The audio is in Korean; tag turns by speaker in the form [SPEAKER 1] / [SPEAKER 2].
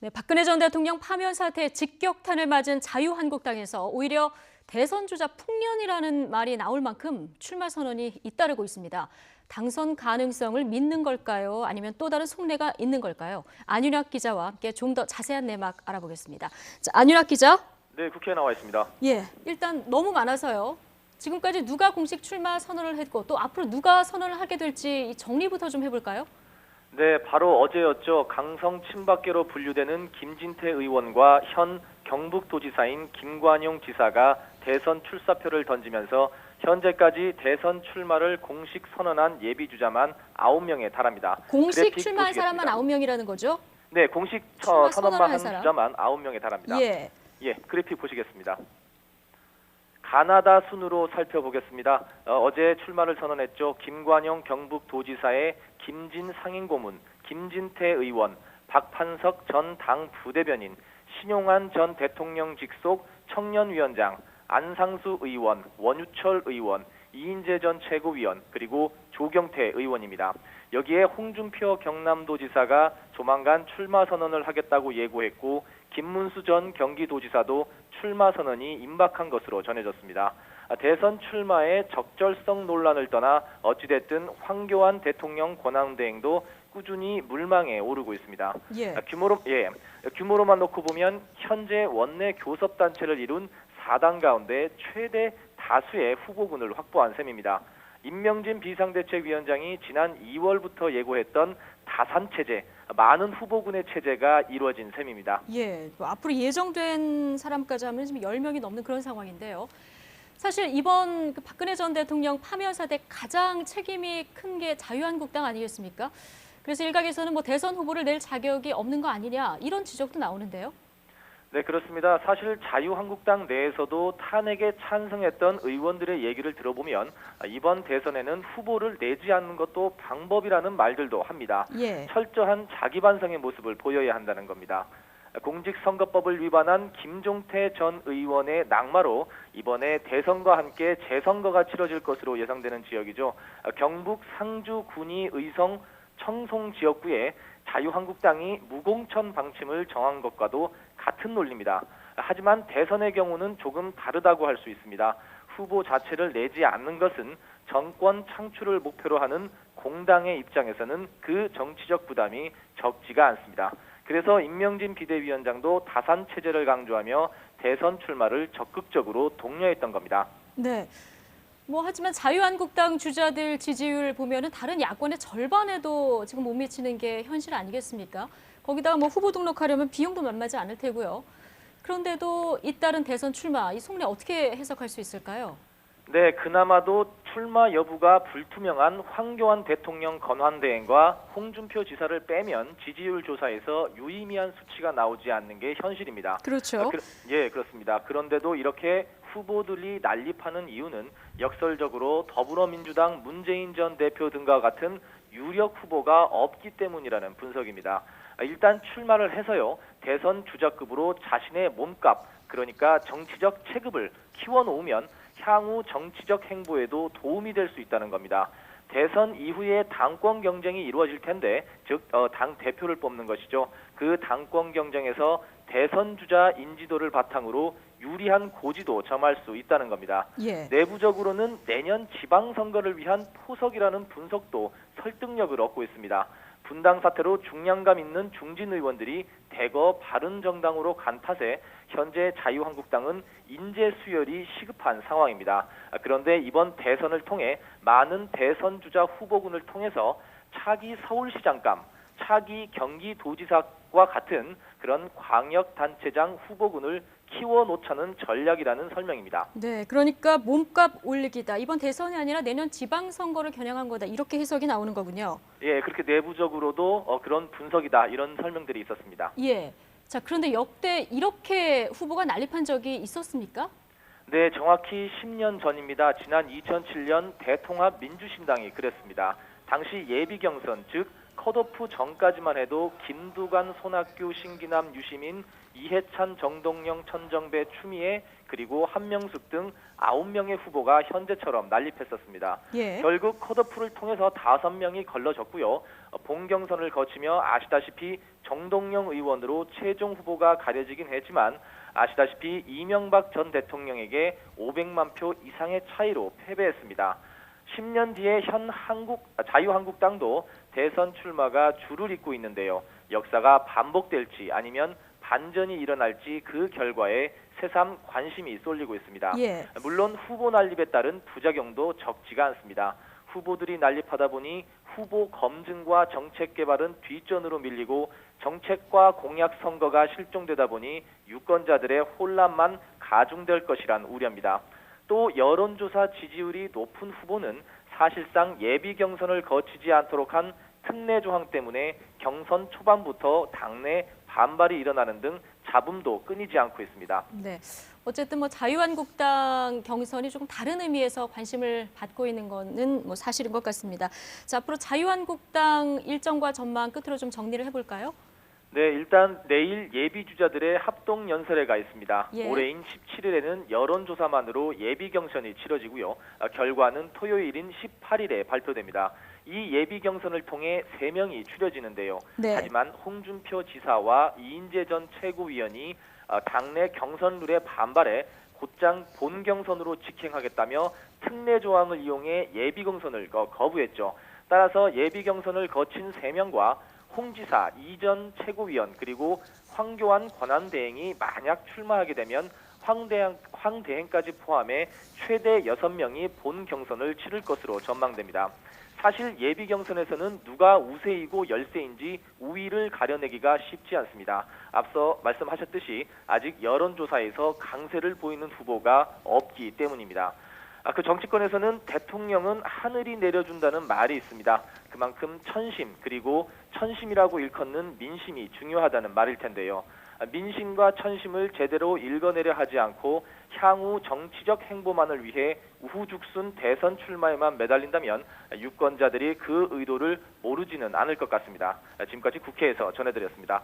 [SPEAKER 1] 네, 박근혜 전 대통령 파면 사태에 직격탄을 맞은 자유한국당에서 오히려 대선 주자 풍년이라는 말이 나올 만큼 출마 선언이 잇따르고 있습니다. 당선 가능성을 믿는 걸까요? 아니면 또 다른 속내가 있는 걸까요? 안윤학 기자와 함께 좀 더 자세한 내막 알아보겠습니다. 자, 안윤학 기자.
[SPEAKER 2] 네, 국회에 나와 있습니다.
[SPEAKER 1] 예, 일단 너무 많아서요. 지금까지 누가 공식 출마 선언을 했고 또 앞으로 누가 선언을 하게 될지 이 정리부터 좀 해볼까요?
[SPEAKER 2] 네, 바로 어제였죠. 강성 친박계로 분류되는 김진태 의원과 현 경북도지사인 김관용 지사가 대선 출사표를 던지면서 현재까지 대선 출마를 공식 선언한 예비주자만 9명에 달합니다.
[SPEAKER 1] 공식 출마한 사람만 9명이라는 거죠?
[SPEAKER 2] 네, 공식 선언만 한 주자만 9명에 달합니다.
[SPEAKER 1] 예.
[SPEAKER 2] 예, 그래픽 보시겠습니다. 가나다 순으로 살펴보겠습니다. 어제 출마를 선언했죠. 김관용 경북도지사의 김진 상임고문, 김진태 의원, 박판석 전 당 부대변인, 신용환 전 대통령 직속 청년위원장, 안상수 의원, 원유철 의원, 이인재 전 최고위원, 그리고 조경태 의원입니다. 여기에 홍준표 경남도지사가 조만간 출마 선언을 하겠다고 예고했고 김문수 전 경기도지사도 출마 선언이 임박한 것으로 전해졌습니다. 대선 출마의 적절성 논란을 떠나 어찌됐든 황교안 대통령 권한대행도 꾸준히 물망에 오르고 있습니다.
[SPEAKER 1] 예.
[SPEAKER 2] 규모로만 놓고 보면 현재 원내 교섭단체를 이룬 4당 가운데 최대 다수의 후보군을 확보한 셈입니다. 임명진 비상대책위원장이 지난 2월부터 예고했던 다산체제, 많은 후보군의 체제가 이루어진 셈입니다.
[SPEAKER 1] 예, 앞으로 예정된 사람까지 하면 지금 10명이 넘는 그런 상황인데요. 사실 이번 박근혜 전 대통령 파면 사태 가장 책임이 큰 게 자유한국당 아니겠습니까? 그래서 일각에서는 뭐 대선 후보를 낼 자격이 없는 거 아니냐 이런 지적도 나오는데요.
[SPEAKER 2] 네, 그렇습니다. 사실 자유한국당 내에서도 탄핵에 찬성했던 의원들의 얘기를 들어보면 이번 대선에는 후보를 내지 않는 것도 방법이라는 말들도 합니다.
[SPEAKER 1] 예.
[SPEAKER 2] 철저한 자기 반성의 모습을 보여야 한다는 겁니다. 공직선거법을 위반한 김종태 전 의원의 낙마로 이번에 대선과 함께 재선거가 치러질 것으로 예상되는 지역이죠. 경북 상주 군위 의성 청송 지역구에 자유한국당이 무공천 방침을 정한 것과도 같은 논리입니다. 하지만 대선의 경우는 조금 다르다고 할 수 있습니다. 후보 자체를 내지 않는 것은 정권 창출을 목표로 하는 공당의 입장에서는 그 정치적 부담이 적지가 않습니다. 그래서 임명진 비대위원장도 다산 체제를 강조하며 대선 출마를 적극적으로 독려했던 겁니다.
[SPEAKER 1] 네. 하지만 자유한국당 주자들 지지율 보면은 다른 야권의 절반에도 지금 못 미치는 게 현실 아니겠습니까? 거기다가 후보 등록하려면 비용도 만만치 않을 테고요. 그런데도 잇따른 대선 출마, 이 속내 어떻게 해석할 수 있을까요?
[SPEAKER 2] 네, 그나마도 출마 여부가 불투명한 황교안 대통령 권한대행과 홍준표 지사를 빼면 지지율 조사에서 유의미한 수치가 나오지 않는 게 현실입니다.
[SPEAKER 1] 그렇죠.
[SPEAKER 2] 예, 그렇습니다. 그런데도 이렇게 후보들이 난립하는 이유는 역설적으로 더불어민주당 문재인 전 대표 등과 같은 유력 후보가 없기 때문이라는 분석입니다. 일단 출마를 해서요, 대선 주자급으로 자신의 몸값, 그러니까 정치적 체급을 키워놓으면 향후 정치적 행보에도 도움이 될 수 있다는 겁니다. 대선 이후에 당권 경쟁이 이루어질 텐데, 즉 당 대표를 뽑는 것이죠. 그 당권 경쟁에서 대선 주자 인지도를 바탕으로 유리한 고지도 점할 수 있다는 겁니다.
[SPEAKER 1] 예.
[SPEAKER 2] 내부적으로는 내년 지방선거를 위한 포석이라는 분석도 설득력을 얻고 있습니다. 분당 사태로 중량감 있는 중진 의원들이 대거 바른정당으로 간 탓에 현재 자유한국당은 인재 수혈이 시급한 상황입니다. 그런데 이번 대선을 통해 많은 대선 주자 후보군을 통해서 차기 서울시장감, 차기 경기도지사와 같은 그런 광역단체장 후보군을 키워놓자는 전략이라는 설명입니다.
[SPEAKER 1] 네, 그러니까 몸값 올리기다. 이번 대선이 아니라 내년 지방선거를 겨냥한 거다. 이렇게 해석이 나오는 거군요.
[SPEAKER 2] 예, 그렇게 내부적으로도 그런 분석이다. 이런 설명들이 있었습니다.
[SPEAKER 1] 예. 자, 그런데 역대 이렇게 후보가 난립한 적이 있었습니까?
[SPEAKER 2] 네, 정확히 10년 전입니다. 지난 2007년 대통합 민주신당이 그랬습니다. 당시 예비 경선, 즉 컷오프 전까지만 해도 김두관, 손학규, 신기남, 유시민, 이해찬, 정동영, 천정배, 추미애 그리고 한명숙 등 9명의 후보가 현재처럼 난립했었습니다.
[SPEAKER 1] 예.
[SPEAKER 2] 결국 컷오프를 통해서 5명이 걸러졌고요. 본경선을 거치며 아시다시피 정동영 의원으로 최종 후보가 가려지긴 했지만 아시다시피 이명박 전 대통령에게 500만 표 이상의 차이로 패배했습니다. 10년 뒤에 현 자유한국당도 대선 출마가 줄을 잇고 있는데요. 역사가 반복될지 아니면 반전이 일어날지 그 결과에 새삼 관심이 쏠리고 있습니다.
[SPEAKER 1] 예.
[SPEAKER 2] 물론 후보 난립에 따른 부작용도 적지가 않습니다. 후보들이 난립하다 보니 후보 검증과 정책 개발은 뒷전으로 밀리고 정책과 공약 선거가 실종되다 보니 유권자들의 혼란만 가중될 것이란 우려입니다. 또 여론조사 지지율이 높은 후보는 사실상 예비 경선을 거치지 않도록 한 특례 조항 때문에 경선 초반부터 당내 반발이 일어나는 등 잡음도 끊이지 않고 있습니다.
[SPEAKER 1] 네. 어쨌든 뭐 자유한국당 경선이 조금 다른 의미에서 관심을 받고 있는 거는 뭐 사실인 것 같습니다. 자, 앞으로 자유한국당 일정과 전망 끝으로 좀 정리를 해볼까요?
[SPEAKER 2] 네, 일단 내일 예비 주자들의 합동 연설회가 있습니다.
[SPEAKER 1] 예.
[SPEAKER 2] 올해인 17일에는 여론조사만으로 예비 경선이 치러지고요. 결과는 토요일인 18일에 발표됩니다. 이 예비 경선을 통해 3명이 추려지는데요.
[SPEAKER 1] 네.
[SPEAKER 2] 하지만 홍준표 지사와 이인재 전 최고위원이 당내 경선 룰에 반발해 곧장 본 경선으로 직행하겠다며 특례 조항을 이용해 예비 경선을 거부했죠. 따라서 예비 경선을 거친 3명과 홍 지사, 이 전 최고위원 그리고 황교안 권한대행이 만약 출마하게 되면 황대행까지 포함해 최대 6명이 본 경선을 치를 것으로 전망됩니다. 사실 예비 경선에서는 누가 우세이고 열세인지 우위를 가려내기가 쉽지 않습니다. 앞서 말씀하셨듯이 아직 여론조사에서 강세를 보이는 후보가 없기 때문입니다. 그 정치권에서는 대통령은 하늘이 내려준다는 말이 있습니다. 그만큼 천심 그리고 천심이라고 일컫는 민심이 중요하다는 말일 텐데요. 민심과 천심을 제대로 읽어내려 하지 않고 향후 정치적 행보만을 위해 우후죽순 대선 출마에만 매달린다면 유권자들이 그 의도를 모르지는 않을 것 같습니다. 지금까지 국회에서 전해드렸습니다.